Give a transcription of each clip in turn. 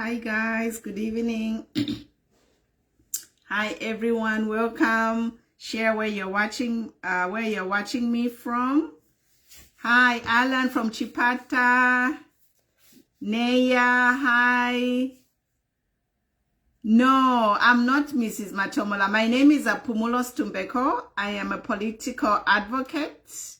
Hi guys, good evening. Hi everyone, welcome. Share where you're watching me from. Hi Alan from Chipata. Neya, hi. No, I'm not Mrs. Matomola. My name is Matomola Stumbeko. I am a political advocate.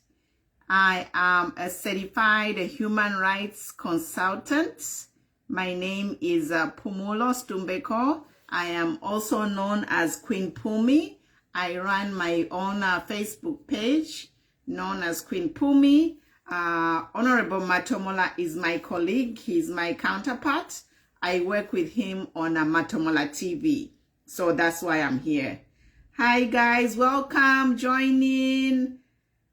I am a certified human rights consultant. My name is Matomola Stumbeko. I am also known as Queen Pumi. I run my own Facebook page known as Queen Pumi. Honorable Matomola is my colleague. He's my counterpart. I work with him on Matomola TV. So that's why I'm here. Hi guys, welcome, join in.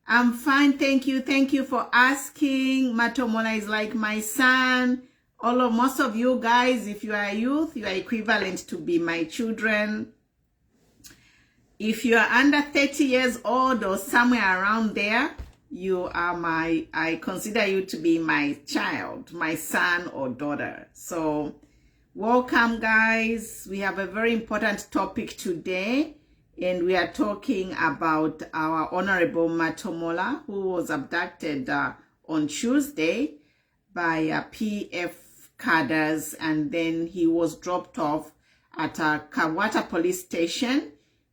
I'm fine, thank you. Thank you for asking. Matomola is like my son. Most of you guys, if you are youth, you are equivalent to be my children. If you are under 30 years old or somewhere around there, you are I consider you to be my child, my son or daughter. So welcome guys. We have a very important topic today, and we are talking about our Honorable Matomola, who was abducted on Tuesday by PF Cadres, and then he was dropped off at a Kawata police station,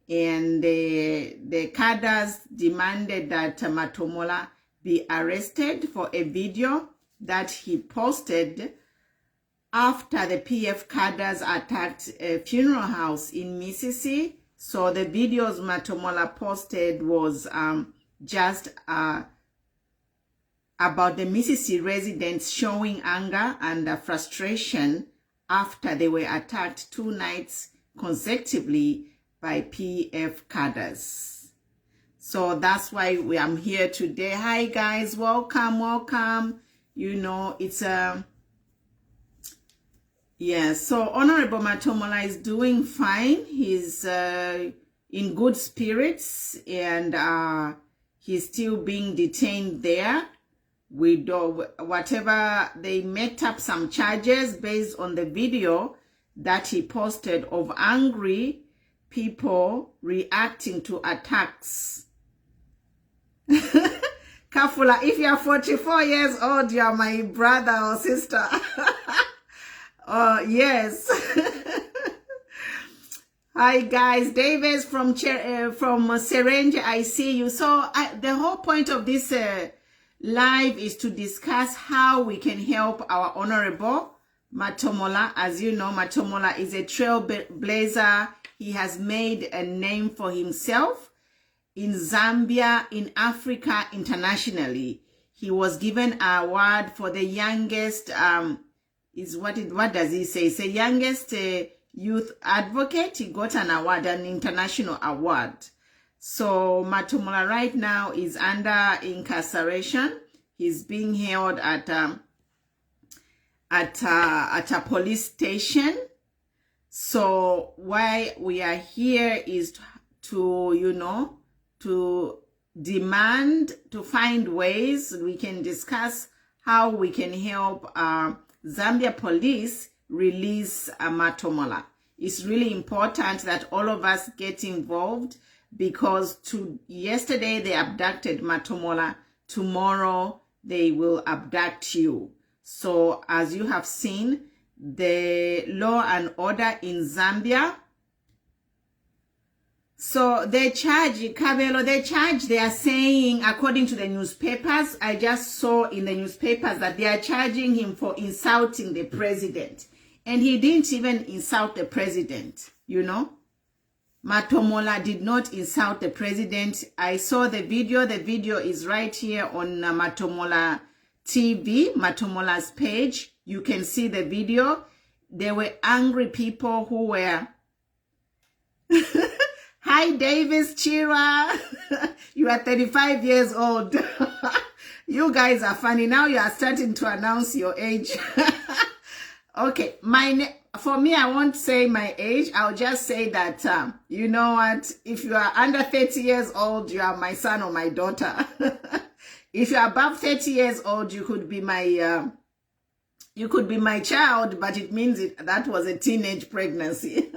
and the Cadres demanded that Matomola be arrested for a video that he posted after the PF Cadres attacked a funeral house in Mississippi. So the videos Matomola posted was just about the Mississippi residents showing anger and frustration after they were attacked 2 nights consecutively by PF Cadres. So that's why I'm here today. Hi guys, welcome. You know, it's so Honorable Matomola is doing fine. He's in good spirits, and he's still being detained there. Whatever, they made up some charges based on the video that he posted of angry people reacting to attacks. Kafula, if you are 44 years old, you are my brother or sister. Yes. Hi guys, Davis from Serenge, I see you. So the whole point of this live is to discuss how we can help our Honorable Matomola. As you know, Matomola is a trailblazer. He has made a name for himself in Zambia, in Africa, internationally. He was given an award for the youngest, what does he say? It's the youngest youth advocate. He got an award, an international award. So Matomola right now is under incarceration. He's being held at a police station. So why we are here is to demand, to find ways we can discuss how we can help Zambia police release Matomola. It's really important that all of us get involved, because yesterday they abducted Matomola, tomorrow they will abduct you. So as you have seen, the law and order in Zambia, so they are saying, according to the newspapers, I just saw in the newspapers that they are charging him for insulting the president. And he didn't even insult the president, you know. Matomola did not insult the president. I saw the video. The video is right here on Matomola TV, Matomola's page. You can see the video. There were angry people who were... Hi, Davis Chira. You are 35 years old. You guys are funny. Now you are starting to announce your age. Okay, for me, I won't say my age. I'll just say that, you know what? If you are under 30 years old, you are my son or my daughter. If you're above 30 years old, you could be my You could be my child, but it means that was a teenage pregnancy.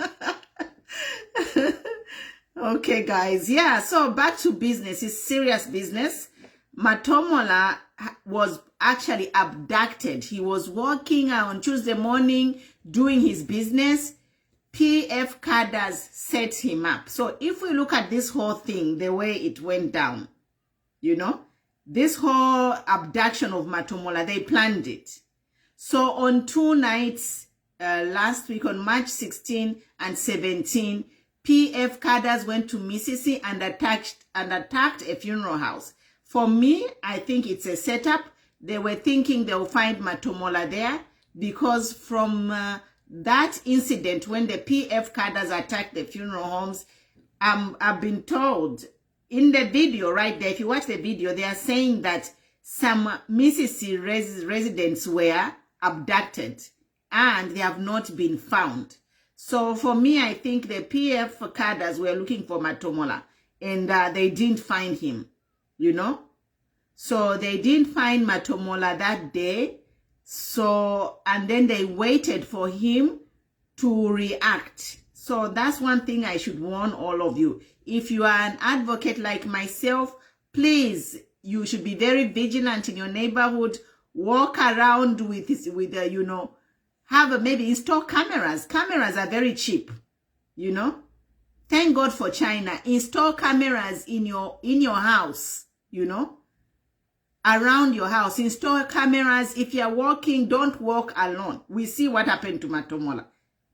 Okay, guys. Yeah, so back to business. It's serious business. Matomola was actually abducted. He was walking on Tuesday morning doing his business. PF Cadres set him up. So if we look at this whole thing, the way it went down, you know, this whole abduction of Matomola, they planned it. So on 2 nights last week, on March 16 and 17, PF Cadres went to Mississippi and attacked a funeral house. For me, I think it's a setup. They were thinking they'll find Matomola there because from that incident when the PF Cadres attacked the funeral homes, I've been told in the video right there, if you watch the video, they are saying that some Mississippi residents were abducted and they have not been found. So for me, I think the PF Cadres were looking for Matomola and they didn't find him, you know. So they didn't find Matomola that day. So, and then they waited for him to react. So that's one thing I should warn all of you. If you are an advocate like myself, please, you should be very vigilant in your neighborhood. Walk around with you know, maybe install cameras. Cameras are very cheap, you know. Thank God for China. Install cameras in your house, you know, around your house. Install cameras. If you're walking, don't walk alone. We see what happened to Matomola.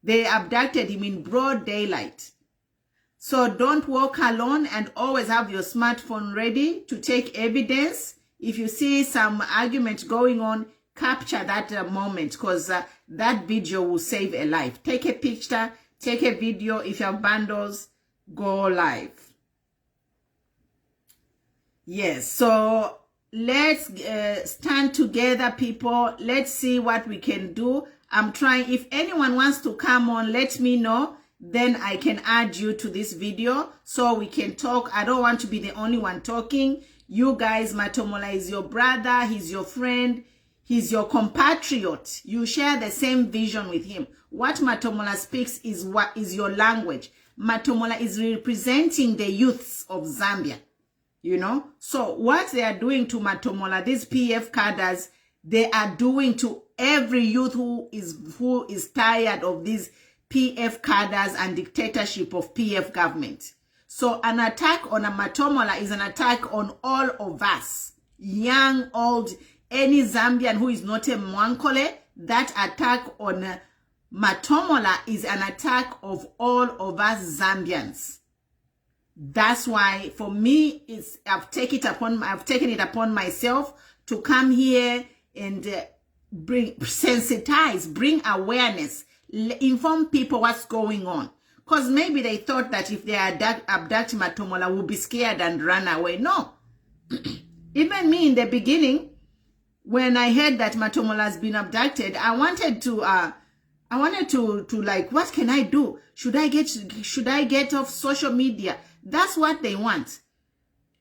They abducted him in broad daylight. So don't walk alone and always have your smartphone ready to take evidence. If you see some argument going on, capture that moment because that video will save a life. Take a picture, take a video. If you have bundles, go live. Yes, so let's stand together, people. Let's see what we can do. I'm trying. If anyone wants to come on, let me know. Then I can add you to this video so we can talk. I don't want to be the only one talking. You guys, Matomola is your brother. He's your friend. He's your compatriot. You share the same vision with him. What Matomola speaks is what is your language. Matomola is representing the youths of Zambia. You know? So what they are doing to Matomola, these PF Cadres, they are doing to every youth who is tired of these PF Cadres and dictatorship of PF government. So an attack on a Matomola is an attack on all of us. Young, old, any Zambian who is not a Mwankole, that attack on Matomola is an attack of all of us Zambians. That's why for me, I've taken it upon myself to come here and sensitize, bring awareness, inform people what's going on. Because maybe they thought that if they abduct Matomola, we'll be scared and run away. No. Even me in the beginning, when I heard that Matomola has been abducted, I wanted to like, what can I do? Should I get off social media? That's what they want.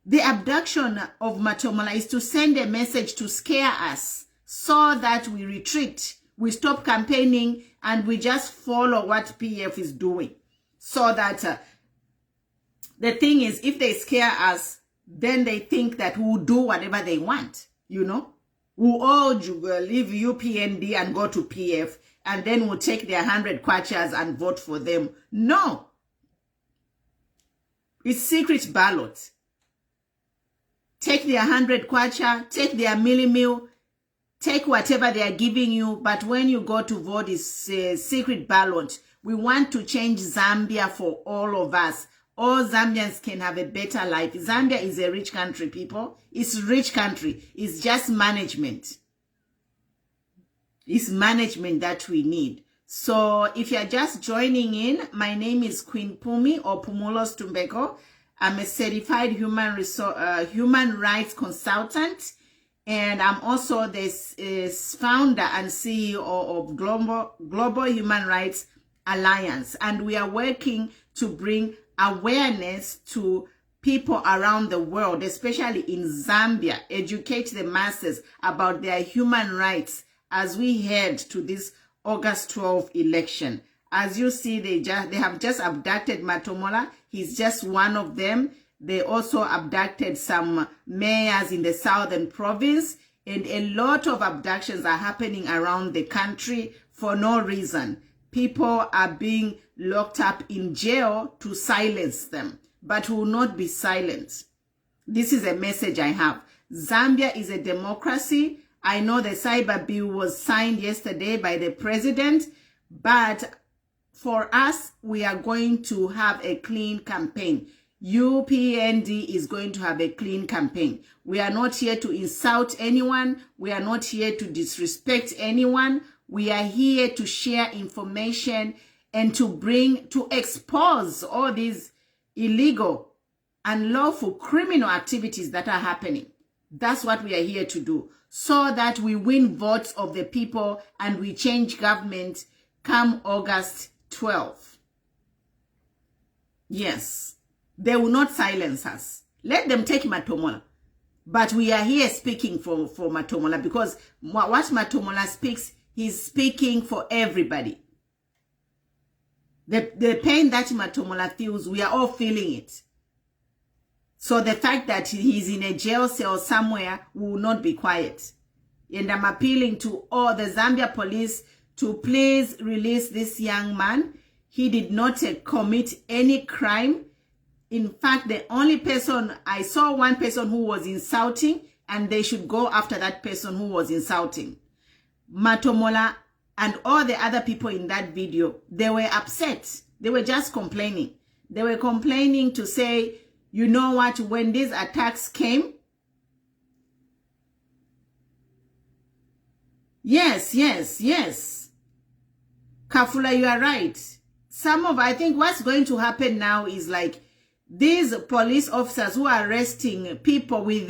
The abduction of Matomola is to send a message to scare us so that we retreat, we stop campaigning, and we just follow what PF is doing. So that the thing is, if they scare us, then they think that we'll do whatever they want, you know. We'll all leave UPND and go to PF, and then we'll take their 100 kwachas and vote for them. No. It's secret ballot. Take their 100 kwacha, take their millimil, take whatever they are giving you, but when you go to vote, it's a secret ballot. We want to change Zambia for all of us. All Zambians can have a better life. Zambia is a rich country, people. It's a rich country. It's just management. It's management that we need. So if you're just joining in, my name is Queen Pumi or Pumulos Tumbeko. I'm a certified human rights consultant. And I'm also the founder and CEO of Global Human Rights Alliance. And we are working to bring awareness to people around the world, especially in Zambia, educate the masses about their human rights as we head to this August 12th election. As you see, they have just abducted Matomola. He's just one of them. They also abducted some mayors in the southern province, and a lot of abductions are happening around the country for no reason. People are being locked up in jail to silence them, but will not be silenced. This is a message I have. Zambia is a democracy. I know the cyber bill was signed yesterday by the president, but for us, we are going to have a clean campaign. UPND is going to have a clean campaign. We are not here to insult anyone. We are not here to disrespect anyone. We are here to share information and to expose all these illegal, unlawful criminal activities that are happening. That's what we are here to do, so that we win votes of the people and we change government come August 12th. Yes, they will not silence us. Let them take Matomola. But we are here speaking for Matomola, because what Matomola speaks, he's speaking for everybody. The pain that Matomola feels, we are all feeling it. So the fact that he's in a jail cell somewhere will not be quiet. And I'm appealing to all the Zambia police to please release this young man. He did not commit any crime. In fact, the only person, I saw one person who was insulting, and they should go after that person who was insulting. Matomola and all the other people in that video, they were upset. They were just complaining. They were complaining to say, you know what, when these attacks came, yes. Kafula, you are right. I think what's going to happen now is like these police officers who are arresting people with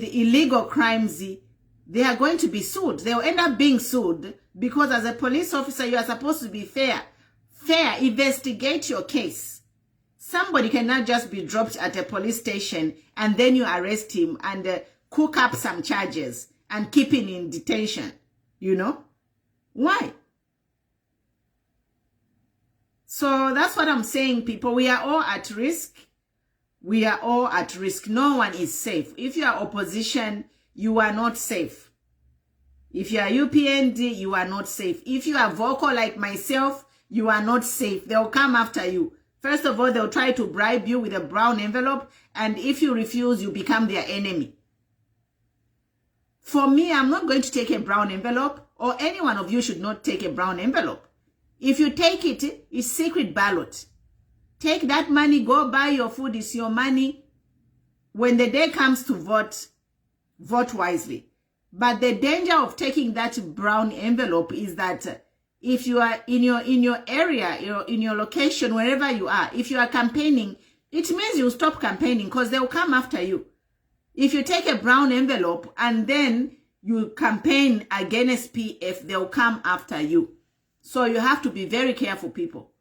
illegal crimes, they are going to be sued. They will end up being sued because as a police officer, you are supposed to be fair. Investigate your case. Somebody cannot just be dropped at a police station and then you arrest him and cook up some charges and keep him in detention. You know? Why? So that's what I'm saying, people. We are all at risk. We are all at risk. No one is safe. If you are opposition, you are not safe. If you are UPND, you are not safe. If you are vocal like myself, you are not safe. They'll come after you. First of all, they'll try to bribe you with a brown envelope, and if you refuse, you become their enemy. For me, I'm not going to take a brown envelope, or any one of you should not take a brown envelope. If you take it, it's secret ballot. Take that money, go buy your food, it's your money. When the day comes to vote, vote wisely. But the danger of taking that brown envelope is that if you are in your area, in your location, wherever you are, if you are campaigning, it means you stop campaigning because they will come after you. If you take a brown envelope and then you campaign against PF, they'll come after you. So you have to be very careful, people.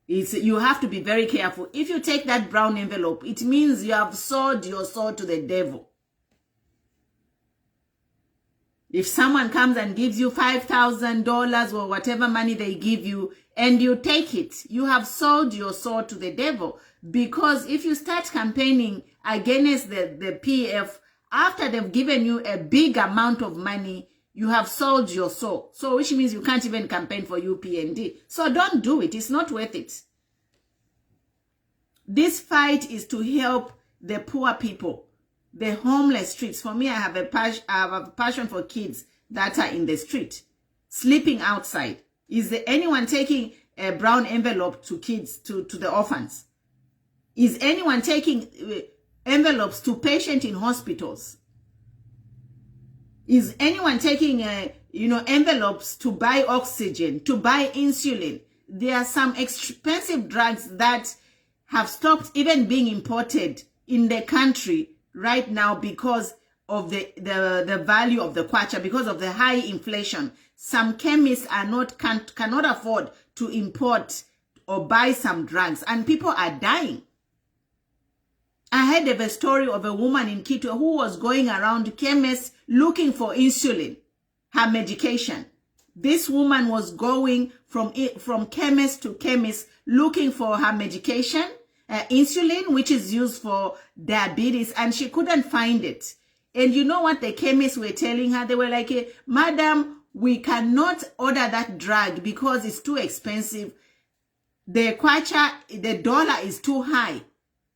You have to be very careful. If you take that brown envelope, it means you have sold your soul to the devil. If someone comes and gives you $5,000 or whatever money they give you, and you take it, you have sold your soul to the devil. Because if you start campaigning against the PF, after they've given you a big amount of money, you have sold your soul. So which means you can't even campaign for UPND. So don't do it. It's not worth it. This fight is to help the poor people, the homeless streets. For me, I have a passion for kids that are in the street, sleeping outside. Is there anyone taking a brown envelope to kids, to the orphans? Is anyone taking envelopes to patients in hospitals? Is anyone taking envelopes to buy oxygen, to buy insulin? There are some expensive drugs that have stopped even being imported in the country right now because of the value of the kwacha, because of the high inflation. Some chemists cannot afford to import or buy some drugs, and people are dying. I heard of a story of a woman in Quito who was going around chemists looking for insulin, her medication. This woman was going from chemist to chemist looking for her medication, insulin, which is used for diabetes, and she couldn't find it. And you know what the chemists were telling her? They were like, Madam, we cannot order that drug because it's too expensive. The kwacha, the dollar is too high.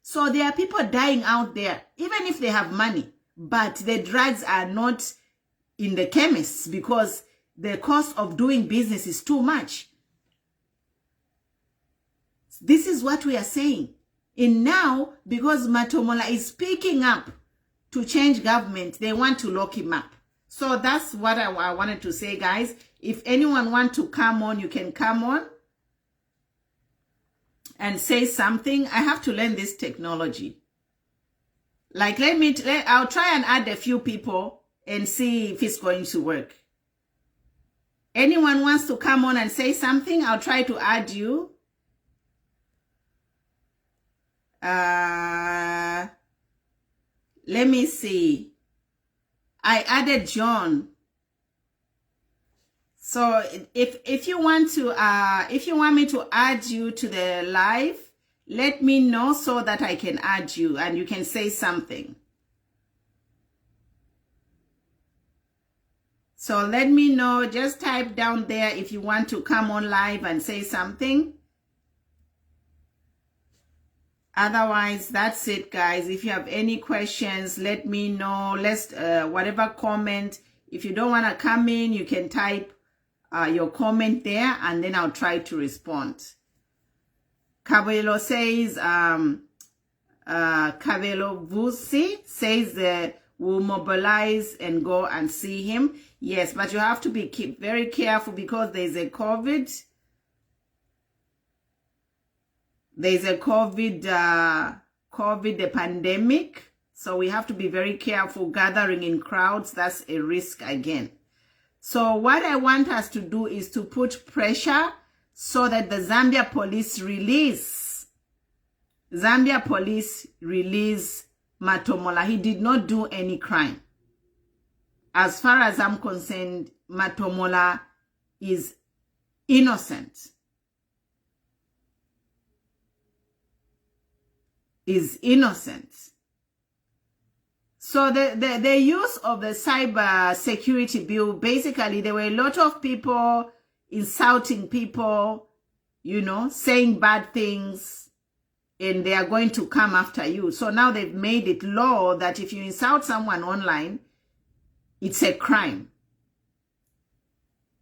So there are people dying out there, even if they have money, but the drugs are not in the chemists because the cost of doing business is too much. This is what we are saying. And now, because Matomola is speaking up to change government, they want to lock him up. So that's what I wanted to say, guys. If anyone wants to come on, you can come on and say something. I have to learn this technology. Like, I'll try and add a few people and see if it's going to work. Anyone wants to come on and say something, I'll try to add you. Let me see. I added John. So if you want me to add you to the live, let me know so that I can add you and you can say something. So let me know, just type down there if you want to come on live and say something. Otherwise, that's it, guys. If you have any questions, let me know. Let's, whatever comment. If you don't want to come in, you can type your comment there and then I'll try to respond. Cabello says, Cabello Vusi says we'll mobilize and go and see him. Yes, but you have to be very careful because there's a COVID. There's a COVID pandemic. So we have to be very careful gathering in crowds. That's a risk again. So what I want us to do is to put pressure so that the Zambia police release Matomola. He did not do any crime. As far as I'm concerned, Matomola is innocent. Is innocent. So the use of the cyber security bill, basically there were a lot of people insulting people, you know, saying bad things, and they are going to come after you. So now they've made it law that if you insult someone online, it's a crime.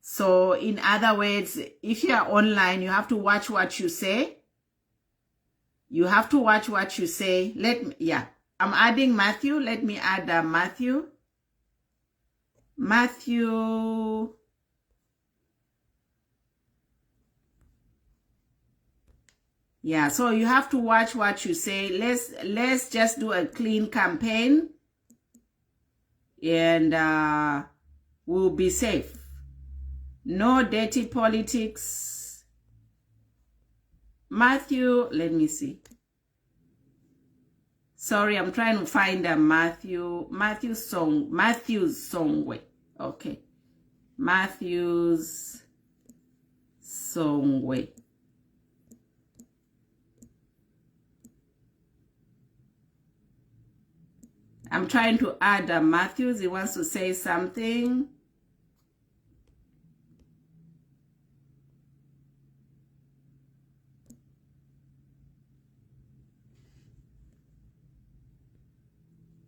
So in other words, if you are online, you have to watch what you say. You have to watch what you say. I'm adding Matthew. Let me add Matthew. Matthew. Yeah, so you have to watch what you say. Let's just do a clean campaign and we'll be safe. No dirty politics. Matthew, let me see. Sorry, I'm trying to find Matthew's Songwe. Okay. Matthew's Songwe. I'm trying to add Matthews. He wants to say something.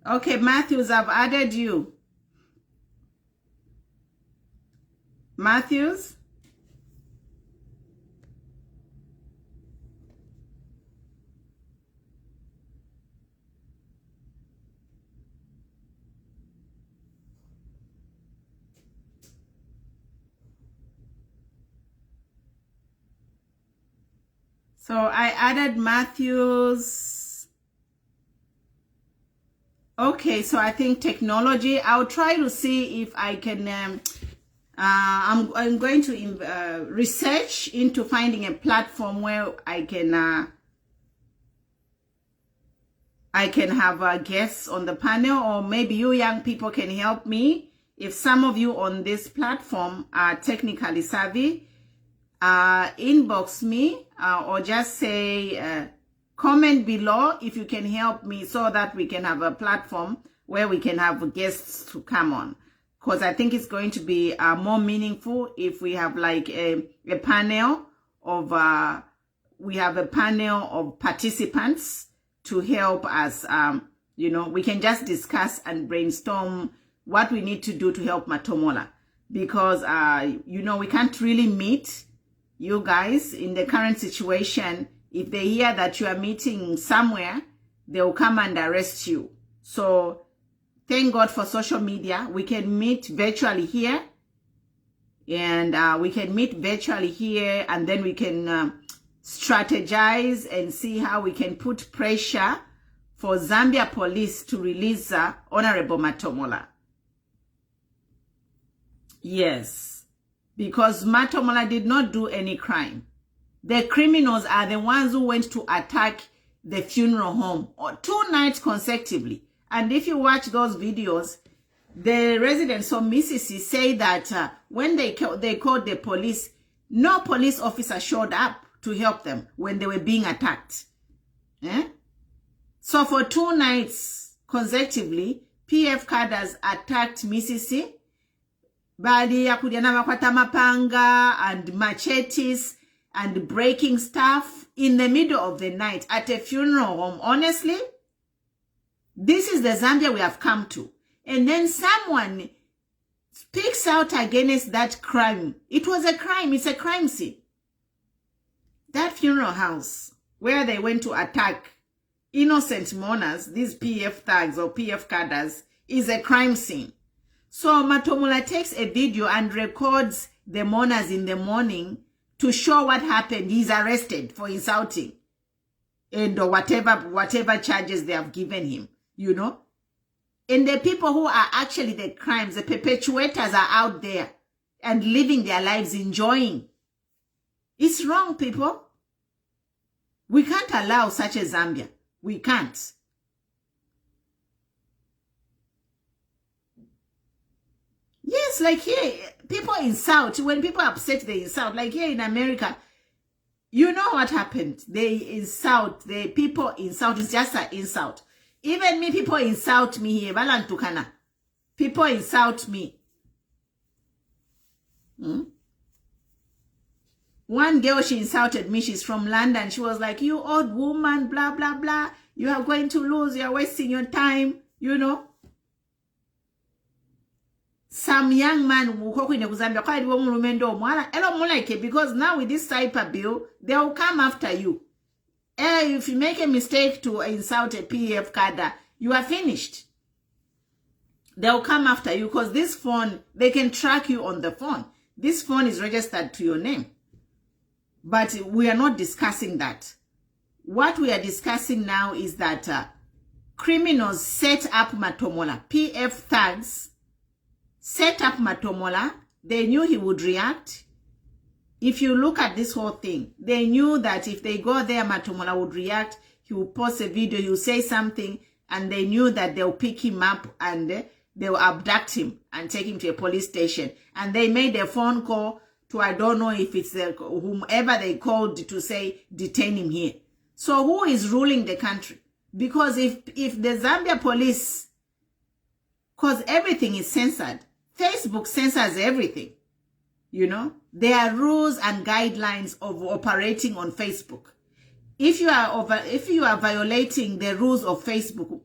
Okay, Matthews, I've added you. Matthews? So I added Matthews. Okay, so I think technology. I'll try to see if I can. I'm going to research into finding a platform where I can I can have guests on the panel, or maybe you young people can help me. If some of you on this platform are technically savvy, inbox me or just say comment below if you can help me, so that we can have a platform where we can have guests to come on. Because I think it's going to be more meaningful if we have like a panel of we have a panel of participants to help us. You know, we can just discuss and brainstorm what we need to do to help Matomola, because you know, we can't really meet you guys in the current situation. If they hear that you are meeting somewhere, they will come and arrest you. So thank God for social media. We can meet virtually here, and we can meet virtually here, and then we can strategize and see how we can put pressure for Zambia police to release Honorable Matomola. Yes, because Matomola did not do any crime. The criminals are the ones who went to attack the funeral home 2 nights consecutively. And if you watch those videos, the residents of Mississippi say that when they called the police, no police officer showed up to help them when they were being attacked. So for 2 nights consecutively, PF cadres attacked Mississippi. Bali ya kujana makwata mapanga and machetes and breaking stuff in the middle of the night at a funeral home. Honestly, this is the Zambia we have come to. And then someone speaks out against that crime. It was a crime. It's a crime scene. That funeral house where they went to attack innocent mourners, these PF thugs or PF cadres, is a crime scene. So Matomola takes a video and records the mourners in the morning to show what happened. He's arrested for insulting and whatever charges they have given him, you know. And the people who are actually the crimes, the perpetrators, are out there and living their lives enjoying. It's wrong, people. We can't allow such a Zambia. We can't. Yes, like here, people insult. When people are upset, they insult. Like here in America, you know what happened? They insult. The people insult. It's just an insult. Even me, people insult me here. Balantukana. People insult me. One girl, she insulted me. She's from London. She was like, you old woman, blah, blah, blah. You are going to lose. You are wasting your time, you know. Some young man because now with this cyber bill, they will come after you. If you make a mistake to insult a PF cadre, you are finished. They'll come after you because this phone, they can track you on the phone. This phone is registered to your name. But we are not discussing that. What we are discussing now is that criminals set up Matomola. PF thugs set up Matomola. They knew he would react. If you look at this whole thing, they knew that if they go there, Matomola would react. He will post a video, he will say something, and they knew that they'll pick him up and they'll abduct him and take him to a police station. And they made a phone call to, I don't know if it's whomever they called to say, detain him here. So who is ruling the country? Because if the Zambia police, because everything is censored, Facebook censors everything, you know. There are rules and guidelines of operating on Facebook. If you are violating the rules of Facebook,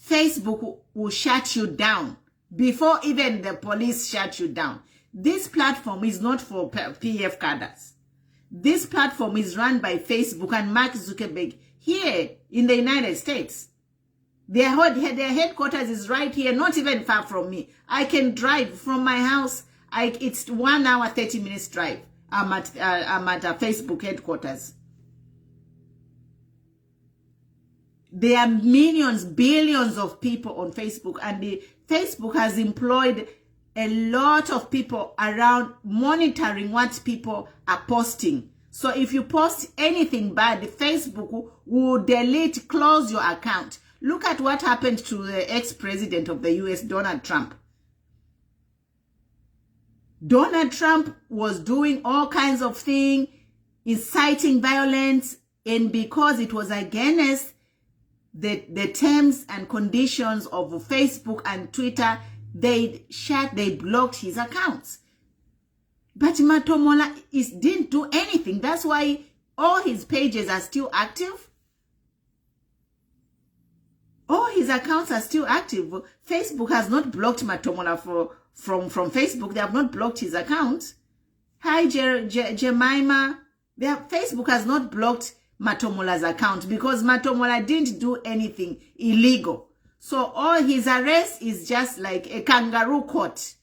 Facebook will shut you down before even the police shut you down. This platform is not for PF cadres. This platform is run by Facebook and Mark Zuckerberg here in the United States. Their headquarters is right here, not even far from me. I can drive from my house. It's 1 hour, 30 minutes drive. I'm at Facebook headquarters. There are millions, billions of people on Facebook, and Facebook has employed a lot of people around monitoring what people are posting. So if you post anything bad, Facebook will delete, close your account. Look at what happened to the ex-president of the US, Donald Trump. Donald Trump was doing all kinds of things, inciting violence, and because it was against the terms and conditions of Facebook and Twitter, they blocked his accounts. But Matomola didn't do anything. That's why all his pages are still active. All his accounts are still active. Facebook has not blocked Matomola from Facebook. They have not blocked his account. Hi, Jemima. Facebook has not blocked Matomola's account because Matomola didn't do anything illegal. So all his arrest is just like a kangaroo court.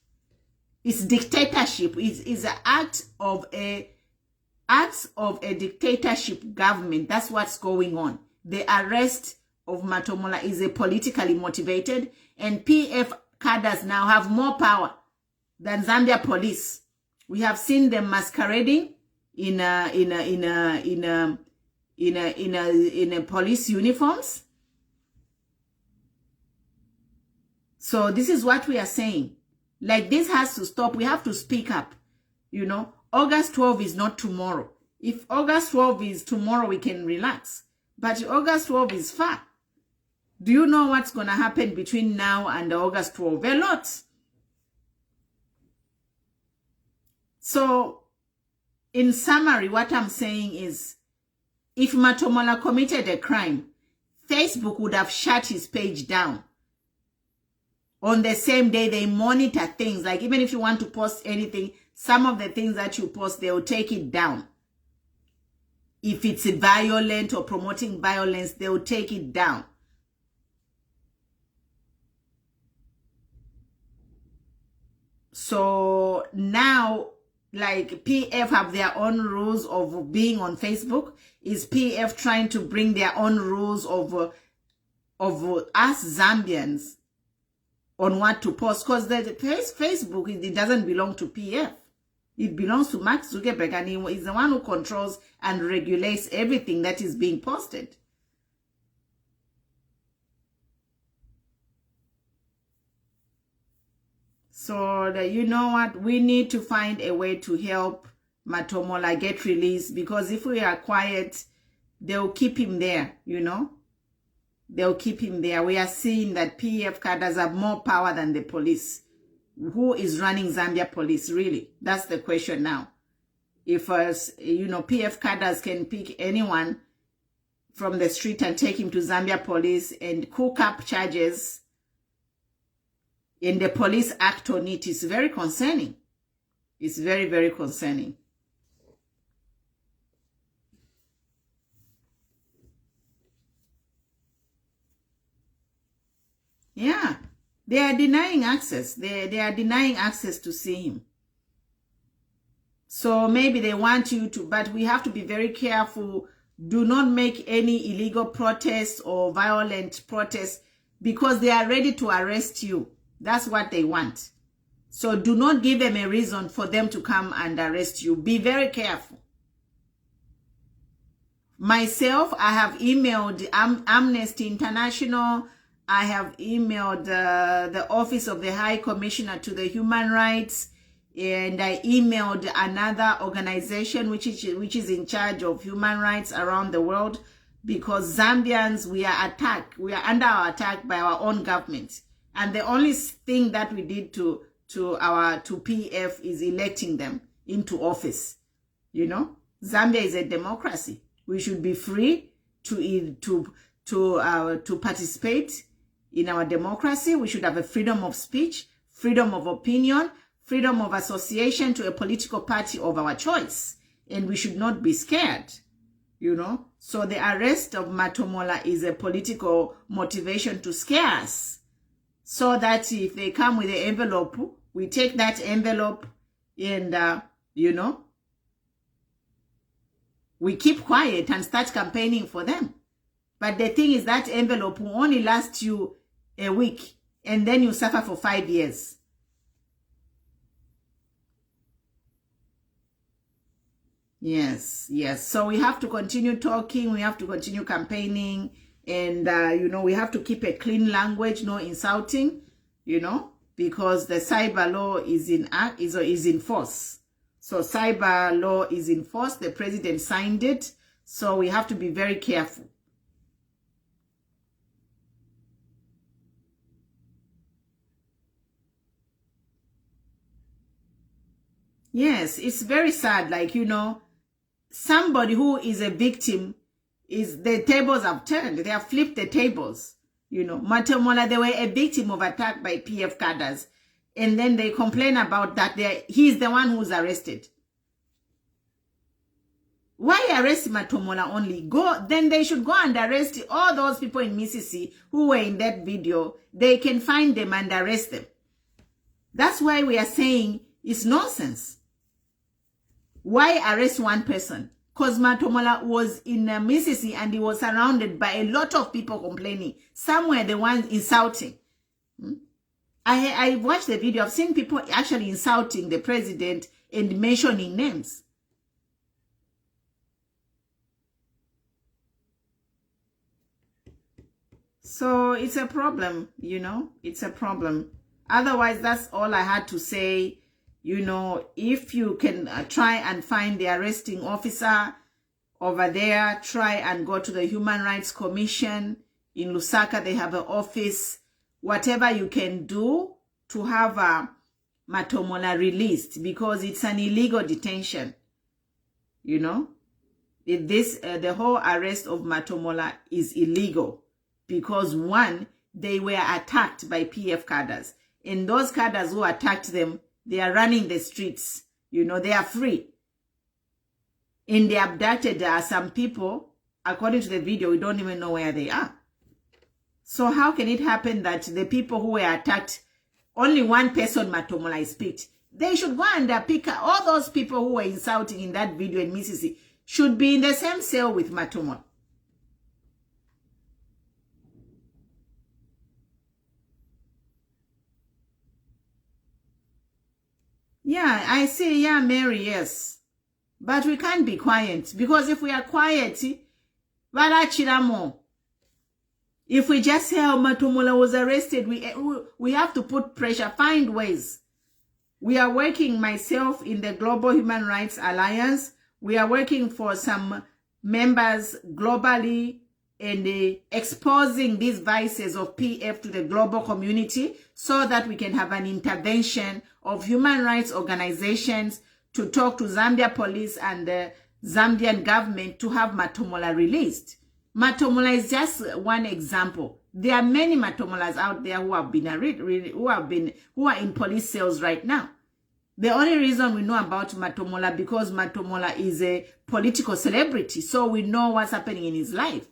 It's dictatorship. It's an act of a dictatorship government. That's what's going on. The arrest of Matomola is a politically motivated, and PF cadres now have more power than Zambia police. We have seen them masquerading in police uniforms. So this is what we are saying. Like, this has to stop. We have to speak up. You know, August 12 is not tomorrow. If August 12 is tomorrow, we can relax. But August 12 is far. Do you know what's going to happen between now and August 12? A lot. So, in summary, what I'm saying is, if Matomola committed a crime, Facebook would have shut his page down. On the same day, they monitor things. Like, even if you want to post anything, some of the things that you post, they will take it down. If it's violent or promoting violence, they will take it down. So now, like, PF have their own rules of being on Facebook. Is PF trying to bring their own rules of us Zambians on what to post? Because the Facebook, it doesn't belong to PF. It belongs to Mark Zuckerberg, and he is the one who controls and regulates everything that is being posted. So, you know what? We need to find a way to help Matomola get released, because if we are quiet, they'll keep him there, you know? They'll keep him there. We are seeing that PF cadres have more power than the police. Who is running Zambia police, really? That's the question now. If, you know, PF cadres can pick anyone from the street and take him to Zambia police and cook up charges, and the police act on it, is very concerning. It's very, very concerning. Yeah, they are denying access. They are denying access to see him. So maybe they want you to, but we have to be very careful. Do not make any illegal protests or violent protests, because they are ready to arrest you. That's what they want. So do not give them a reason for them to come and arrest you. Be very careful. Myself, I have emailed Amnesty International. I have emailed the Office of the High Commissioner to the Human Rights, and I emailed another organization which is in charge of human rights around the world, because Zambians, we are attacked. We are under our attack by our own government, and the only thing that we did to PF is electing them into office. You know, Zambia is a democracy. We should be free to participate in our democracy. We should have a freedom of speech, freedom of opinion, freedom of association to a political party of our choice. And we should not be scared, you know. So the arrest of Matomola is a political motivation to scare us, so that if they come with the envelope, we take that envelope and, you know, we keep quiet and start campaigning for them. But the thing is, that envelope will only last you a week, and then you suffer for 5 years. Yes, yes. So we have to continue talking. We have to continue campaigning. And, we have to keep a clean language, no insulting, because the cyber law is in force. So cyber law is in force. The president signed it. So we have to be very careful. Yes, it's very sad. Like, somebody who is a victim, the tables have turned. They have flipped the tables. Matomola, they were a victim of attack by PF cadres. And then they complain about that. He's the one who's arrested. Why arrest Matomola only? Then they should go and arrest all those people in Mississippi who were in that video. They can find them and arrest them. That's why we are saying it's nonsense. Why arrest one person? Because Matomola was in Mississippi and he was surrounded by a lot of people complaining. Some were the ones insulting. I watched the video. I've seen people actually insulting the president and mentioning names. So it's a problem, it's a problem. Otherwise, that's all I had to say. If you can try and find the arresting officer over there, try and go to the Human Rights Commission in Lusaka. They have an office. Whatever you can do to have Matomola released, because it's an illegal detention. The whole arrest of Matomola is illegal because, one, they were attacked by PF cadres. And those cadres who attacked them, they are running the streets. They are free. And they abducted some people. According to the video, we don't even know where they are. So how can it happen that the people who were attacked, only one person, Matomola, is picked? They should go and pick all those people who were insulting in that video in Mississippi should be in the same cell with Matomola. Yeah, I see. Yeah, Mary, yes. But we can't be quiet, because if we are quiet, if we just say how Matomola was arrested, we have to put pressure, find ways. We are working, myself, in the Global Human Rights Alliance. We are working for some members globally and exposing these vices of PF to the global community so that we can have an intervention of human rights organizations to talk to Zambia police and the Zambian government to have Matomola released. Matomola is just one example. There are many Matomolas out there who have been who are in police cells right now. The only reason we know about Matomola because Matomola is a political celebrity, so we know what's happening in his life.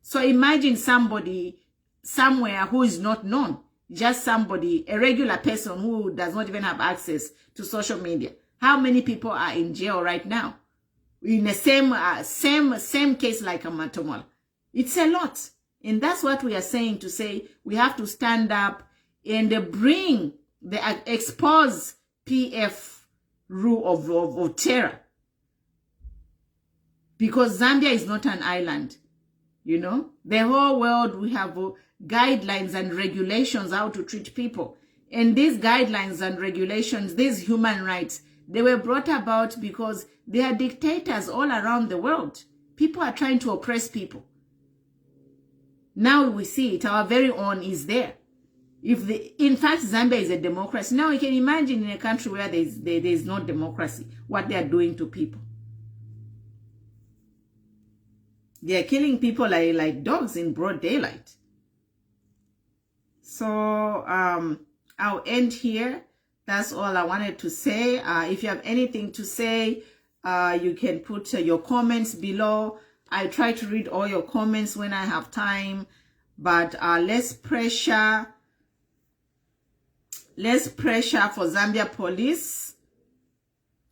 So imagine somebody somewhere who is not known, just somebody, a regular person who does not even have access to social media. How many people are in jail right now in the same case like a Matomola? It's a lot. And that's what we are saying, to say we have to stand up and expose PF rule of terror. Because Zambia is not an island. The whole world, we have guidelines and regulations how to treat people. And these guidelines and regulations, these human rights, they were brought about because there are dictators all around the world. People are trying to oppress people. Now we see it, our very own is there. In fact, Zambia is a democracy. Now you can imagine in a country where there is no democracy, what they are doing to people. They are killing people like dogs in broad daylight. So I'll end here. That's all I wanted to say. If you have anything to say, you can put your comments below. I try to read all your comments when I have time. But let's pressure for Zambia police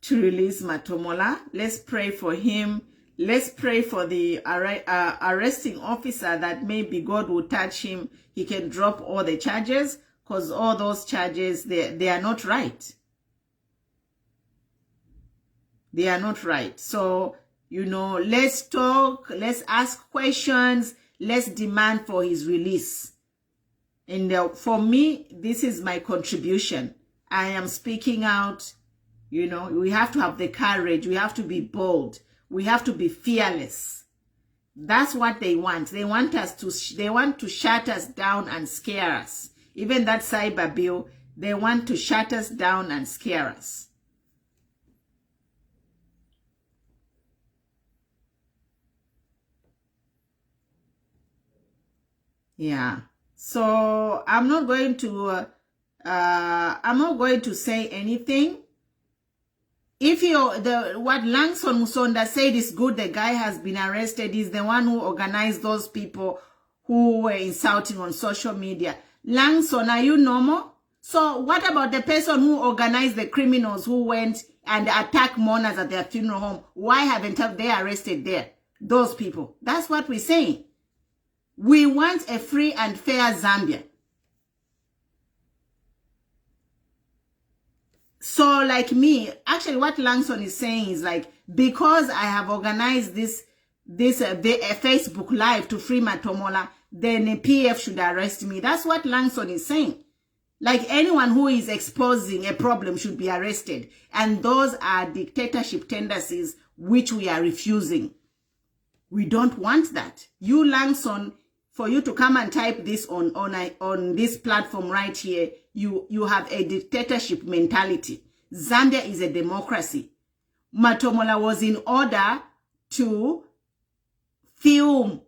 to release Matomola. Let's pray for him. Let's pray for the arresting officer that maybe God will touch him. He can drop all the charges, because all those charges, they are not right. They are not right. So, let's talk. Let's ask questions. let's demand for his release. And for me, this is my contribution. I am speaking out. You know, we have to have the courage. We have to be bold. We have to be fearless. That's what they want. They want to shut us down and scare us. Even that cyber bill, they want to shut us down and scare us. Yeah. So I'm not going to say anything. If what Langson Musonda said is good, the guy has been arrested. He's the one who organized those people who were insulting on social media. Langson, are you normal? So what about the person who organized the criminals who went and attacked mourners at their funeral home? Why haven't they arrested there? Those people. That's what we're saying. We want a free and fair Zambia. So like me, actually what Langson is saying is like, because I have organized this Facebook Live to free Matomola, then the PF should arrest me. That's what Langson is saying. Like anyone who is exposing a problem should be arrested. And those are dictatorship tendencies which we are refusing. We don't want that. You, Langson, for you to come and type this on this platform right here, you have a dictatorship mentality. Zambia is a democracy. Matomola was in order to film,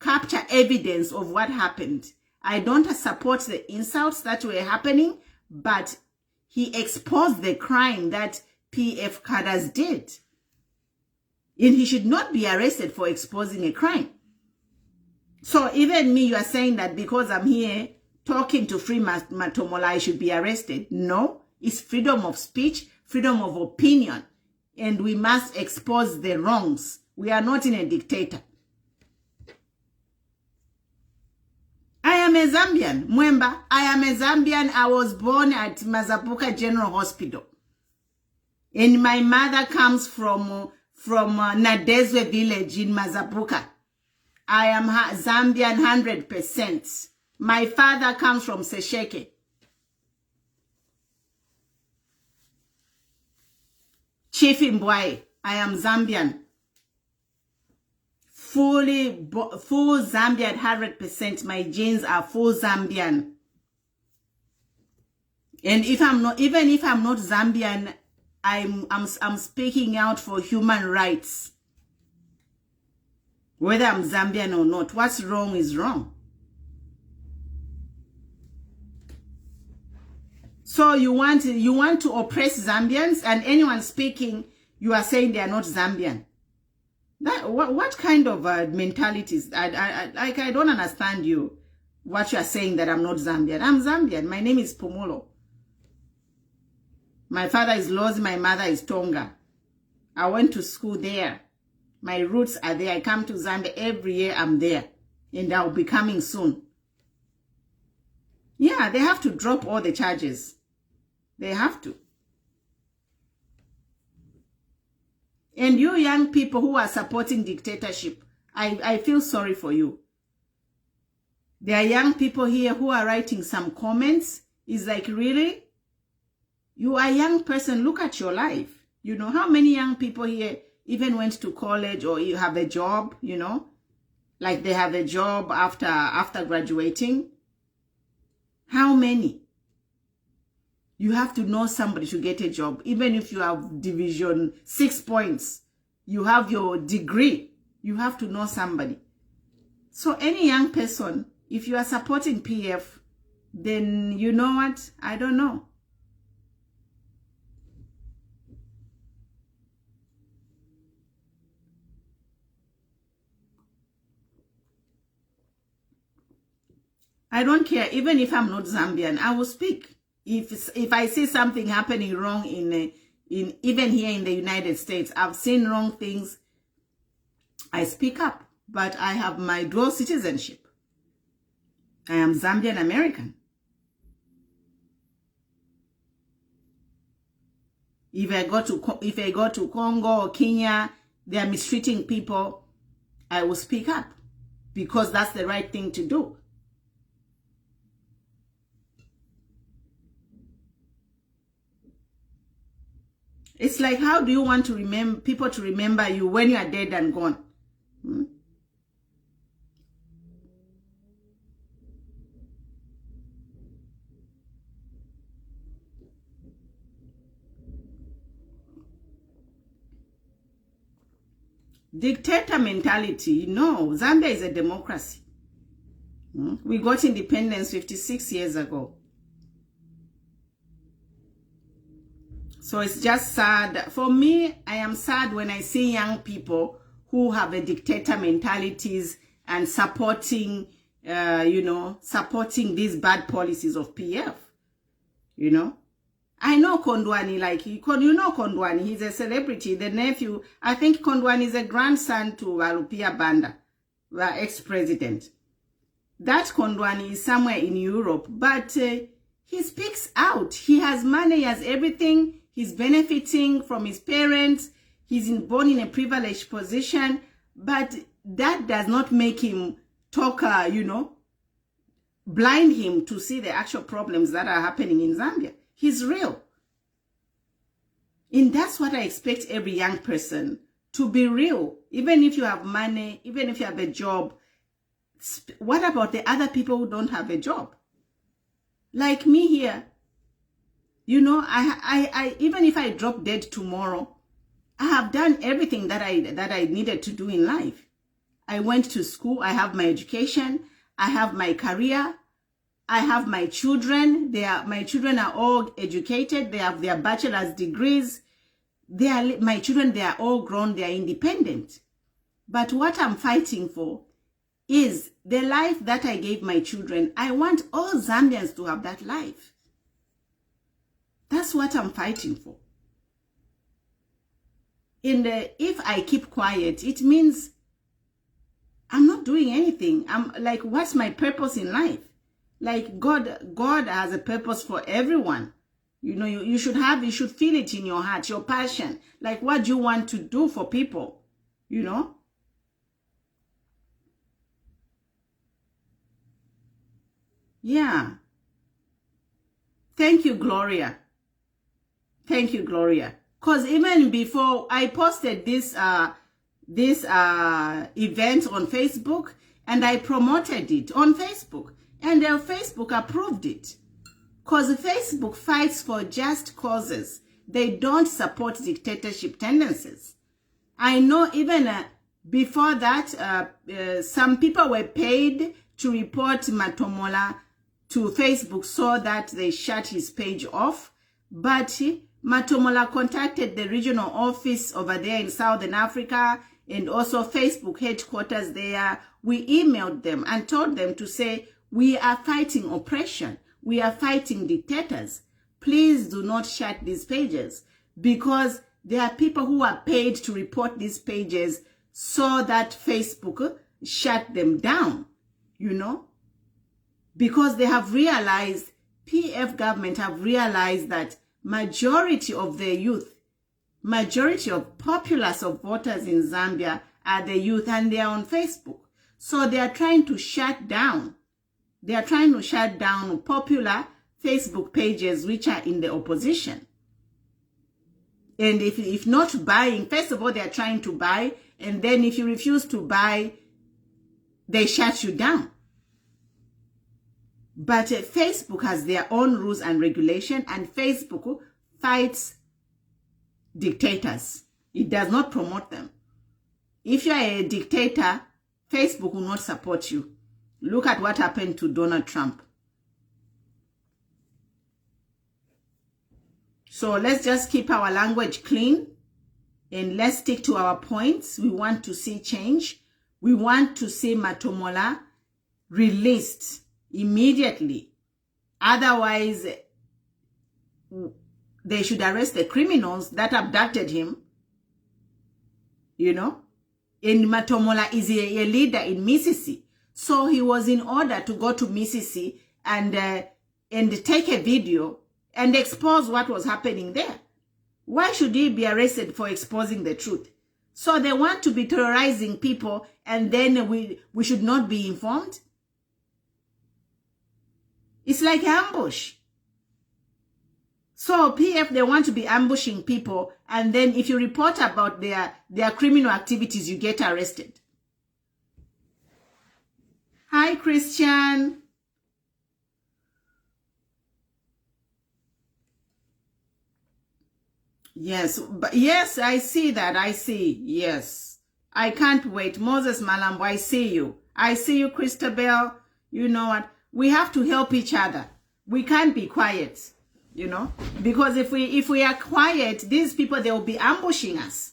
capture evidence of what happened. I don't support the insults that were happening, but he exposed the crime that PF Cadres did. And he should not be arrested for exposing a crime. So even me, you are saying that because I'm here talking to free Matomola, I should be arrested. No, it's freedom of speech, freedom of opinion. And we must expose the wrongs. We are not in a dictator. I am a Zambian. Mwemba, I am a Zambian. I was born at Mazabuka General Hospital. And my mother comes from Nadezwe village in Mazabuka. I am Zambian 100%. My father comes from Sesheke. Chief Mbwaye, I am Zambian. Full Zambian 100%. My genes are full Zambian. And if I'm not, even if I'm not Zambian, I'm speaking out for human rights. Whether I'm Zambian or not, what's wrong is wrong. So you want to oppress Zambians, and anyone speaking, you are saying they are not Zambian. What kind of mentality is that? I don't understand you. What you are saying that I'm not Zambian. I'm Zambian. My name is Pumulo. My father is Lozi. My mother is Tonga. I went to school there. My roots are there. I come to Zambia every year. I'm there. And I'll be coming soon. Yeah, they have to drop all the charges. They have to. And you young people who are supporting dictatorship, I feel sorry for you. There are young people here who are writing some comments. It's like, really? You are a young person. Look at your life. You know, how many young people here even went to college, or you have a job, you know? Like they have a job after graduating. How many? You have to know somebody to get a job. Even if you have division 6 points, you have your degree, you have to know somebody. So any young person, if you are supporting PF, then you know what? I don't know. I don't care. Even if I'm not Zambian, I will speak. If I see something happening wrong in even here in the United States, I've seen wrong things, I speak up. But I have my dual citizenship. I am Zambian American. If I go to Congo or Kenya, they are mistreating people, I will speak up. because that's the right thing to do. It's like, how do you want to remember people to remember you when you are dead and gone? Dictator mentality. No, Zambia is a democracy. We got independence 56 years ago. So it's just sad. For me, I am sad when I see young people who have a dictator mentalities and supporting, supporting these bad policies of PF. You know, I know Kondwani, like, you know Kondwani, he's a celebrity, the nephew. I think Kondwani is a grandson to Walupia Banda, the ex-president. That Kondwani is somewhere in Europe, but he speaks out. He has money, he has everything. He's benefiting from his parents. He's born in a privileged position, but that does not make him talk, blind him to see the actual problems that are happening in Zambia. He's real. And that's what I expect every young person to be real. Even if you have money, even if you have a job, what about the other people who don't have a job? Like me here. You know, I even if I drop dead tomorrow, I have done everything that I needed to do in life. I went to school, I have my education, I have my career, I have my children. My children are all educated, they have their bachelor's degrees. My children, they are all grown, they are independent. But what I'm fighting for is the life that I gave my children. I want all Zambians to have that life. That's what I'm fighting for. If I keep quiet, it means I'm not doing anything. I'm like, what's my purpose in life? Like, God has a purpose for everyone. You know, you should feel it in your heart, your passion. Like, what do you want to do for people? You know? Yeah. Thank you, Gloria. Thank you, Gloria. Because even before I posted this event on Facebook, and I promoted it on Facebook, and Facebook approved it. Because Facebook fights for just causes. They don't support dictatorship tendencies. I know even before that, some people were paid to report Matomola to Facebook so that they shut his page off. But Matomola contacted the regional office over there in Southern Africa and also Facebook headquarters there. We emailed them and told them to say, we are fighting oppression. We are fighting dictators. Please do not shut these pages, because there are people who are paid to report these pages so that Facebook shut them down, you know, because they have realized, PF government have realized that majority of the youth, majority of populace of voters in Zambia are the youth, and they are on Facebook. So they are trying to shut down. They are trying to shut down popular Facebook pages which are in the opposition. And if not buying, first of all, they are trying to buy, and then if you refuse to buy, they shut you down. But Facebook has their own rules and regulation, and Facebook fights dictators. It does not promote them. If you are a dictator, Facebook will not support you. Look at what happened to Donald Trump. So let's just keep our language clean and let's stick to our points. We want to see change. We want to see Matomola released immediately. Otherwise, they should arrest the criminals that abducted him. You know? And Matomola is a leader in Mississippi. So he was in order to go to Mississippi and take a video and expose what was happening there. Why should he be arrested for exposing the truth? So they want to be terrorizing people, and then we should not be informed. It's like ambush. So PF, they want to be ambushing people, and then if you report about their criminal activities, you get arrested. Hi, Christian. Yes, but yes, I see that. I see. Yes. I can't wait. Moses Malambo, I see you. I see you, Christabel. You know what? We have to help each other. We can't be quiet, you know, because if we are quiet, these people, they will be ambushing us.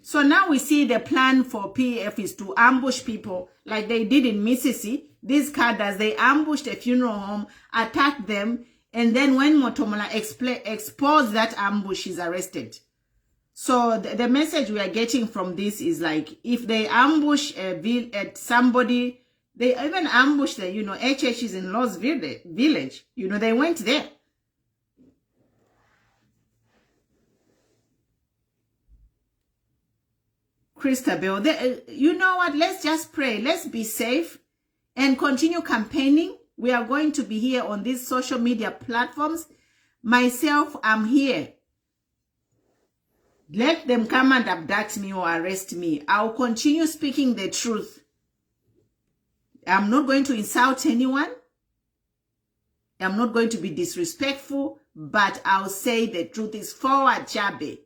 So now we see the plan for PF is to ambush people like they did in Mississippi. These cadres, they ambushed a funeral home, attacked them, and then when Matomola exposed that ambush, he's arrested. So the message we are getting from this is like, if they ambush somebody, they even ambushed the, you know, HHs in Lost Village. You know, they went there. Christabel, you know what? Let's just pray. Let's be safe and continue campaigning. We are going to be here on these social media platforms. Myself, I'm here. Let them come and abduct me or arrest me. I'll continue speaking the truth. I'm not going to insult anyone. I'm not going to be disrespectful, but I'll say the truth is forward, Chabe.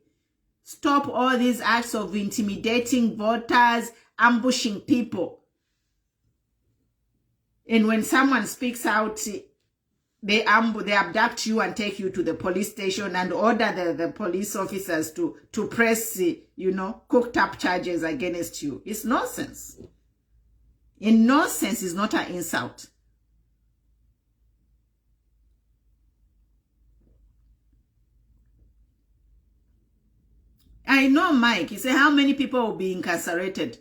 Stop all these acts of intimidating voters, ambushing people. And when someone speaks out, they abduct you and take you to the police station and order the police officers to press, you know, cooked up charges against you. It's nonsense. And nonsense is not an insult. I know Mike, he said, how many people will be incarcerated?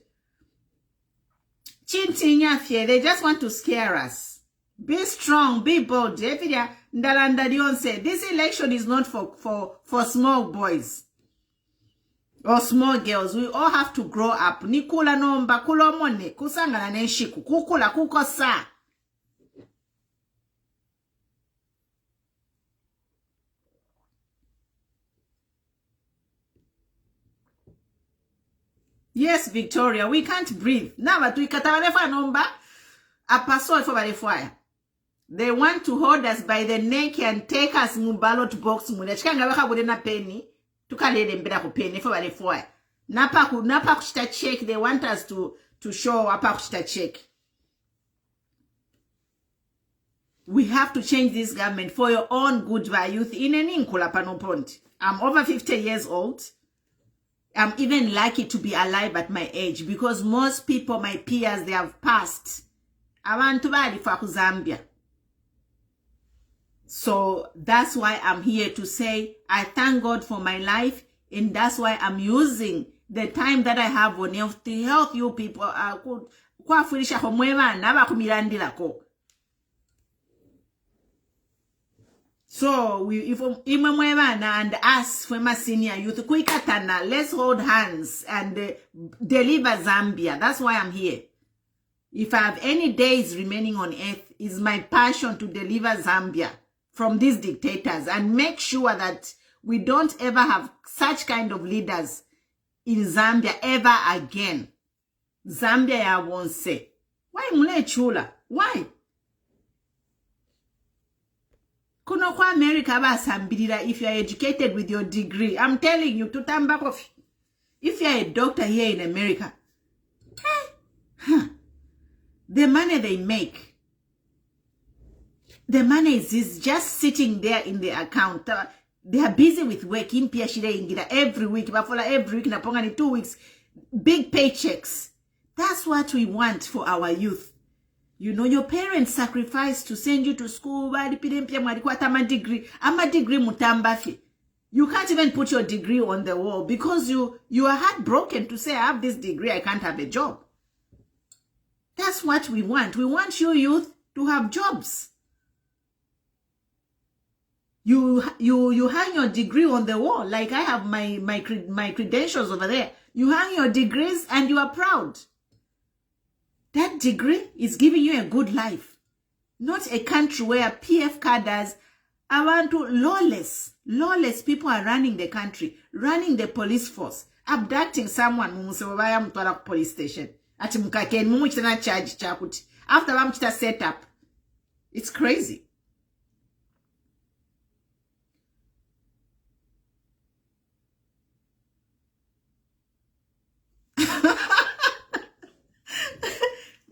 They just want to scare us. Be strong, be bold. This election is not for small boys or small girls. We all have to grow up. Nikula nomba kulomone kusangana neshiku kukula kukosa. Yes, Victoria, we can't breathe. Now, but we katawarefa nomba apaso for fire. They want to hold us by the neck and take us in ballot box. Chikanga waka budena penny. Tukalede mbeda ku penny for fire. Napa kushita check. They want us to show apa kushita check. We have to change this government for your own good by youth. In an inkula panopont. I'm over 50 years old. I'm even lucky to be alive at my age because most people, my peers, they have passed. Abantu bali fa ku Zambia. So that's why I'm here to say I thank God for my life, and that's why I'm using the time that I have on earth to help you people. So if and us for my senior youth, let's hold hands and deliver Zambia. That's why I'm here. If I have any days remaining on earth, it's my passion to deliver Zambia from these dictators and make sure that we don't ever have such kind of leaders in Zambia ever again. Zambia, I won't say. Why mule chula? Why? Kuno kwa America basambirira if you are educated with your degree. I'm telling you, to turn back off. If you are a doctor here in America, the money they make, the money is just sitting there in the account. They are busy with work in Piashire every week, Bafola every week, Napongani 2 weeks, big paychecks. That's what we want for our youth. You know, your parents sacrificed to send you to school. I'm a degree mutambafi. You can't even put your degree on the wall because you are heartbroken to say, I have this degree, I can't have a job. That's what we want. We want you youth to have jobs. You hang your degree on the wall. Like I have my credentials over there. You hang your degrees and you are proud. That degree is giving you a good life. Not a country where PF cadres are lawless people are running the country, running the police force, abducting someone police station. After set up. It's crazy.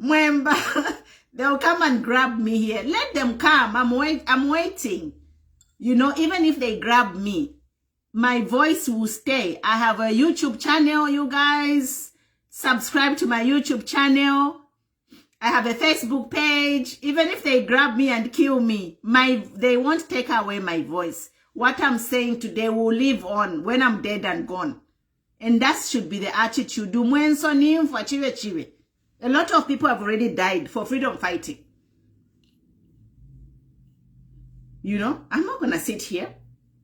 Mwemba, they'll come and grab me here. Let them come. I'm waiting. You know, even if they grab me, my voice will stay. I have a YouTube channel, you guys. Subscribe to my YouTube channel. I have a Facebook page. Even if they grab me and kill me, they won't take away my voice. What I'm saying today will live on when I'm dead and gone. And that should be the attitude. A lot of people have already died for freedom fighting. You know, I'm not going to sit here.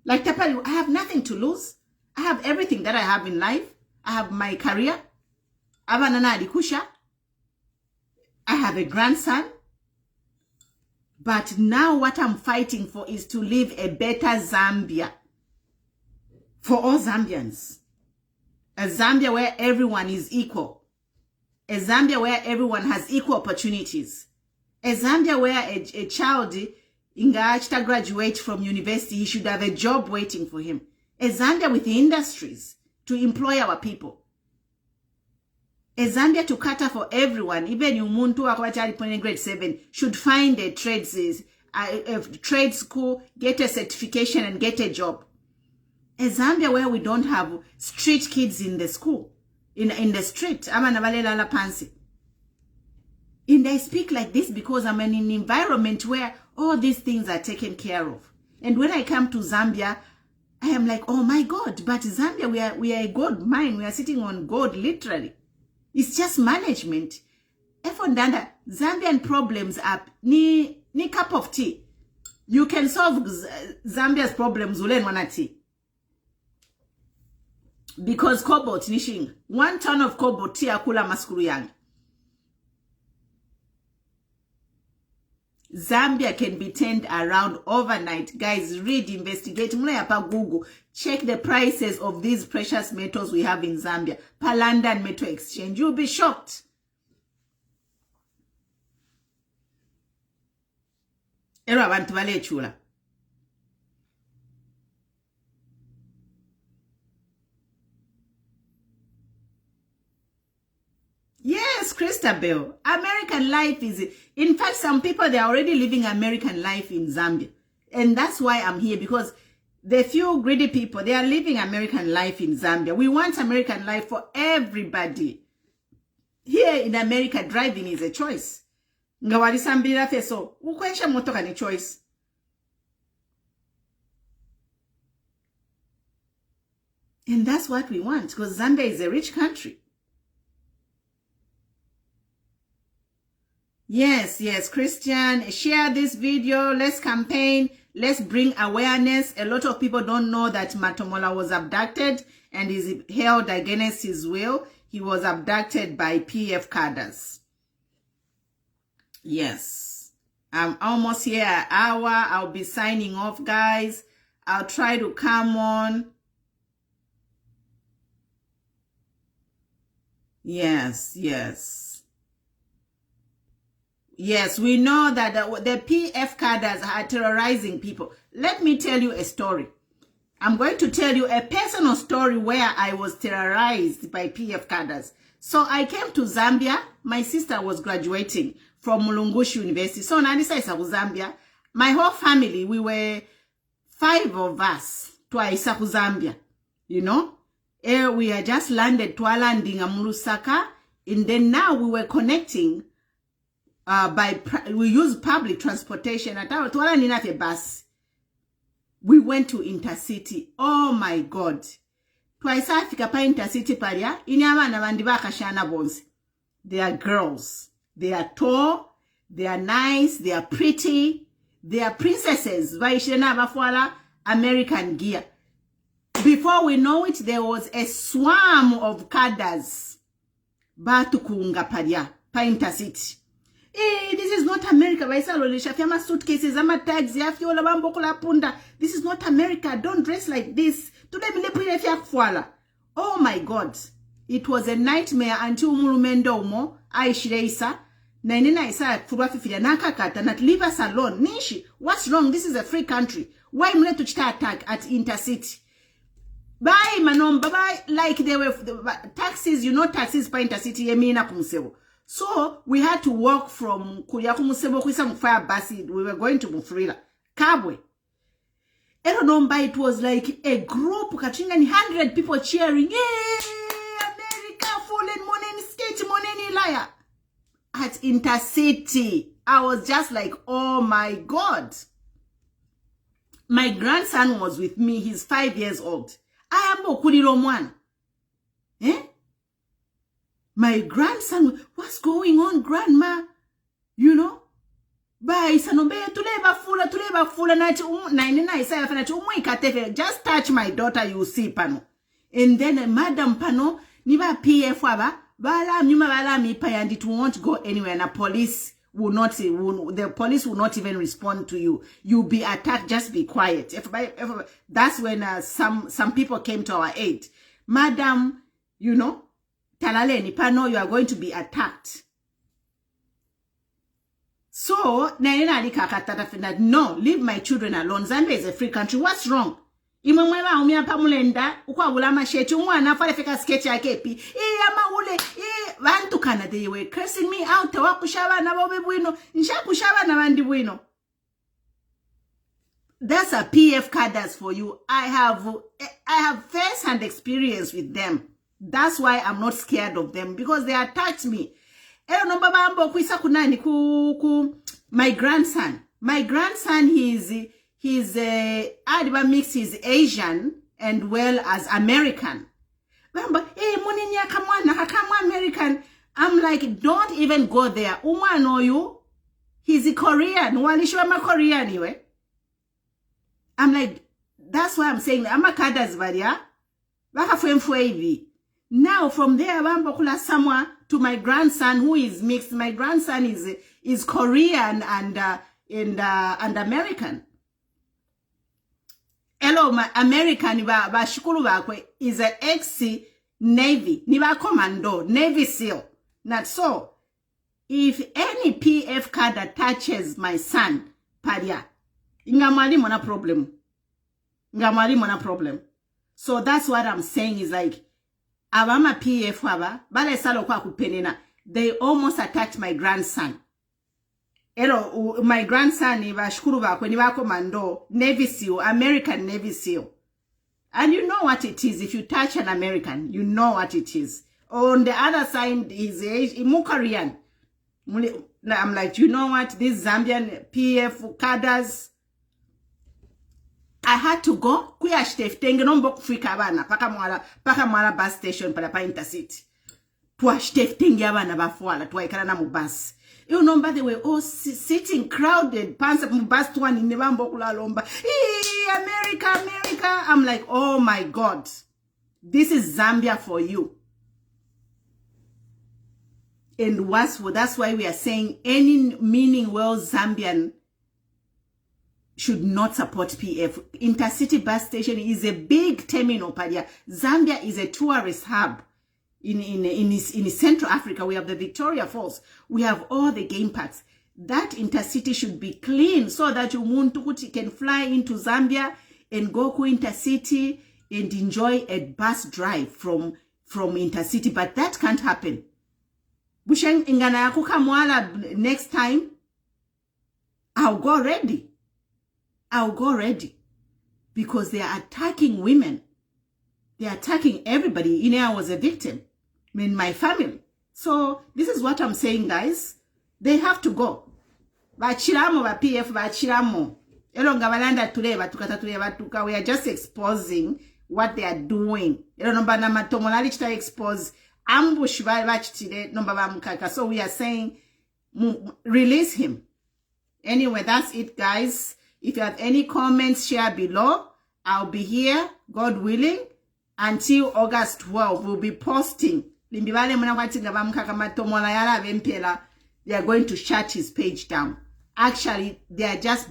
Like Tapali, I have nothing to lose. I have everything that I have in life. I have my career. I have Nana Adikusha. I have a grandson. But now what I'm fighting for is to live a better Zambia. For all Zambians. A Zambia where everyone is equal. A Zambia where everyone has equal opportunities. A Zambia where a child to graduate from university, he should have a job waiting for him. A Zambia with the industries to employ our people. A Zambia to cater for everyone, even Umuntu in grade 7, should find a trade school, get a certification and get a job. A Zambia where we don't have street kids in the school, in the street. And I speak like this because I'm in an environment where all these things are taken care of. And when I come to Zambia, I am like, oh my God, but Zambia, we are a gold mine. We are sitting on gold, literally. It's just management. Efondanda, Zambian problems are ni cup of tea. You can solve Zambia's problems ulen wana tea. Because cobalt nishing. 1 ton of cobalt tea akula maskuru yang. Zambia can be turned around overnight. Guys, read, investigate. Google. Check the prices of these precious metals we have in Zambia. Per London Metal Exchange. You'll be shocked. Yes, Christabel. American life is... In fact, some people, they are already living American life in Zambia. And that's why I'm here, because the few greedy people, they are living American life in Zambia. We want American life for everybody. Here in America, driving is a choice. Ngawari sambira feso, ukwensha motoka ni choice. And that's what we want, because Zambia is a rich country. Yes, Christian, share this video. Let's campaign. Let's bring awareness. A lot of people don't know that Matomola was abducted and is held against his will. He was abducted by PF cadres. Yes. I'm almost here an hour. I'll be signing off, guys. I'll try to come on. Yes. Yes, we know that the PF cadres are terrorizing people. Let me tell you a story. I'm going to tell you a personal story where I was terrorized by PF cadres. So I came to Zambia. My sister was graduating from Mulungushi University. So Nandisa is Zambia. My whole family, we were 5 of us to Zambia. You know? We had just landed to landing Amulusaka. And then now we were connecting we use public transportation. We went to Intercity. Oh my God. Twice Africa pa Intercity paria. Inyama na bandibaka shana bonzi. They are girls. They are tall. They are nice. They are pretty. They are princesses. Vaishena Bafwala, American gear. Before we know it, there was a swarm of cadres. Batukunga Padia, Painter City. This is not America. Suitcases, tags, this is not America. Don't dress like this. Oh my God. It was a nightmare until Mulumendo Umo, Aishireisa, Nainina Isa, Furafifia, Nakakata, not leave us alone. Nishi, what's wrong? This is a free country. Why am I to attack at Intercity? Bye, Manom, bye, like they were taxis, taxis by Intercity, Yemina Kumsebo. So we had to walk from Kuyakumusebo Fire Basi. We were going to Mufrila. Kabwe. I don't know, but it was like a group catching 100 people cheering. Yay! America fallen money skate money liar. At Intercity. I was just like, oh my God. My grandson was with me. He's 5 years old. I am Okulilomwan. Eh? My grandson, what's going on, grandma? Bye, sanombe, tuleba fula, just touch my daughter, you see, pano. And then, Madam Pano, niba PF waba, and it won't go anywhere, and the police will not even respond to you. You'll be attacked, just be quiet. That's when some people came to our aid. Madam, Talale Nipano, you are going to be attacked. So, no, leave my children alone. Zambia is a free country. What's wrong? Imamwela umia pamulenda, ukwa ulama shechi, umwana fale feka sketch ya kepi. Ama ule, vantu kana, they were cursing me out. Wakushaba na bobe bueno, nishakushaba na bandi bueno. That's a PF cadres for you. I have first-hand experience with them. That's why I'm not scared of them, because they attacked me. My grandson. My grandson, he's mix, he's Asian and well as American. American. I'm like, don't even go there. Uma know you. He's a Korean. Korean anyway. I'm like, that's why I'm saying I'm a cadres varia. Now from there, Bambokula to my grandson who is mixed. My grandson is Korean and American. Hello, my American bashukuru bakwe is an ex-Navy, niba commando, Navy SEAL. Not so. If any PF cadre touches my son, padia, ingamali mona problem. Ingamali mona problem. So that's what I'm saying is like, Abama PF waba, bale salo kwa kupenena. They almost attacked my grandson. Hello, my grandson ni bashukuru bakwe niba commando, Navy SEAL, American Navy SEAL. And you know what it is. If you touch an American, you know what it is. On the other side is Korean. I'm like, you know what? These Zambian PF cadres, I had to go. Kuya shteftenge nombo kufika abana paka mwala bus station pala pa Intercity. Tuwa shteftenge abana bafuala tuwa ikana na mubasi. You know, they were all sitting crowded. Pansa mubasi tuwa ni nebambo kula lomba. America, America. I'm like, oh my God. This is Zambia for you. And that's why we are saying any meaning well Zambian should not support PF. Intercity bus station is a big terminal. Zambia is a tourist hub. In Central Africa, we have the Victoria Falls. We have all the game parks. That Intercity should be clean so that you can fly into Zambia and go to Intercity and enjoy a bus drive from Intercity. But that can't happen. Busheng ingana kukamwala next time. I'll go ready. I'll go ready. Because they are attacking women. They are attacking everybody. I was a victim. In my family. So this is what I'm saying, guys. They have to go. Bachiramo ba PF bachiramo. Elonga balanda tuleba tukata tuleba tuka. We are just exposing what they are doing. Elonga na Matomola lichita expose ambush bachitile nomba ba mkaka. So we are saying release him. Anyway, that's it, guys. If you have any comments, share below. I'll be here, God willing, until August 12. We'll be posting. They are going to shut his page down. Actually, they are just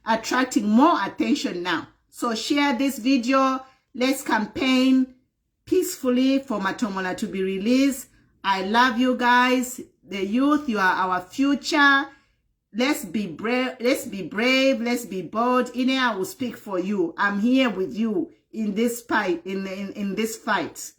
attracting more attention now. So share this video. Let's campaign peacefully for Matomola to be released. I love you guys. The youth, you are our future. Let's be brave. Let's be brave. Let's be bold. Ine, I will speak for you. I'm here with you in this fight. In this fight.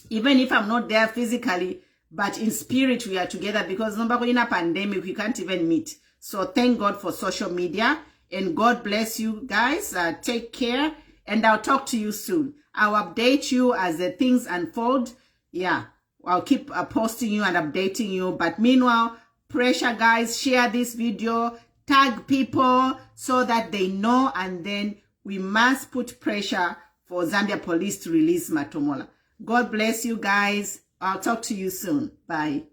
Even if I'm not there physically, but in spirit we are together, because in a pandemic we can't even meet. So thank God for social media, and God bless you guys. Take care, and I'll talk to you soon. I'll update you as the things unfold. Yeah, I'll keep posting you and updating you. But meanwhile, pressure, guys, share this video, tag people so that they know, and then we must put pressure for Zambia police to release Matomola. God bless you guys. I'll talk to you soon. Bye.